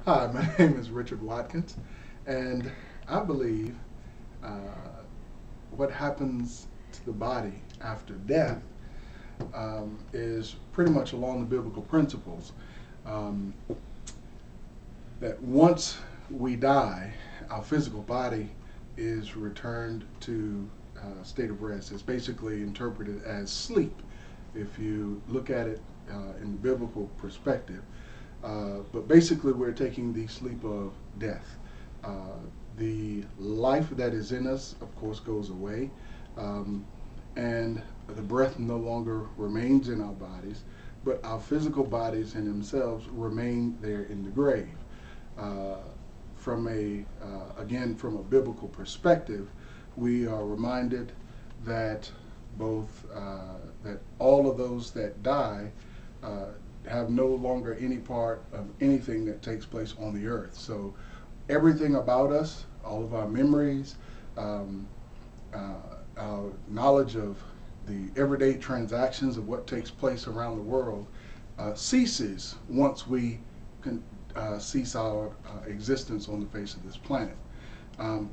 Hi, my name is Richard Watkins, and I believe uh, what happens to the body after death is pretty much along the biblical principles. Um, that once we die, our physical body is returned to a state of rest. It's basically interpreted as sleep if you look at it in the biblical perspective. But basically, we're taking the sleep of death. Uh, the life that is in us, of course, goes away, um, and the breath no longer remains in our bodies, but our physical bodies in themselves remain there in the grave. Uh, from a biblical perspective, we are reminded that that all of those that die uh, have no longer any part of anything that takes place on the earth. So everything about us, all of our memories, um, uh, our knowledge of the everyday transactions of what takes place around the world ceases once we cease our existence on the face of this planet.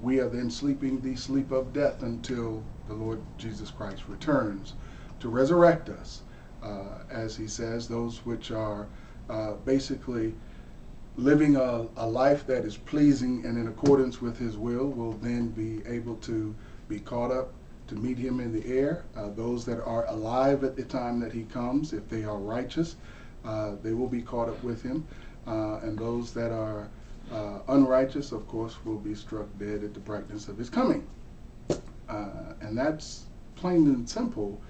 We are then sleeping the sleep of death until the Lord Jesus Christ returns to resurrect us. As he says, those which are basically living a life that is pleasing and in accordance with his will then be able to be caught up to meet him in the air. Those that are alive at the time that he comes, if they are righteous, they will be caught up with him. And those that are unrighteous, of course, will be struck dead at the brightness of his coming. And that's plain and simple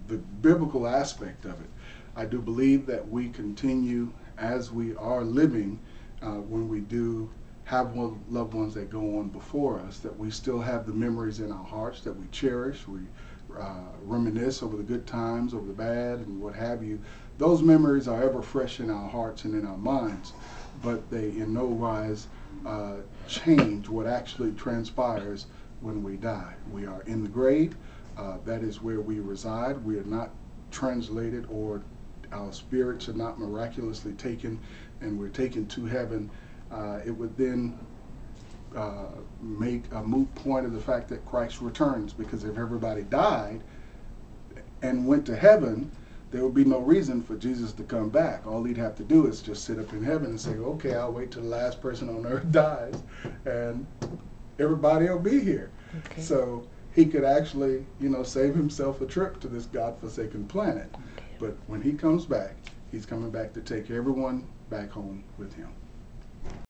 the biblical aspect of it. I do believe that we continue as we are living when we do have loved ones that go on before us, that we still have the memories in our hearts that we cherish. We reminisce over the good times, over the bad, and what have you. Those memories are ever fresh in our hearts and in our minds, but they in no wise change what actually transpires when we die. We are in the grave. That is where we reside. We are not translated, or our spirits are not miraculously taken and we're taken to heaven. It would then make a moot point of the fact that Christ returns, because if everybody died and went to heaven, there would be no reason for Jesus to come back. All he'd have to do is just sit up in heaven and say, okay, I'll wait till the last person on earth dies and everybody will be here. Okay. So he could actually, save himself a trip to this godforsaken planet. Okay. But when he comes back, he's coming back to take everyone back home with him.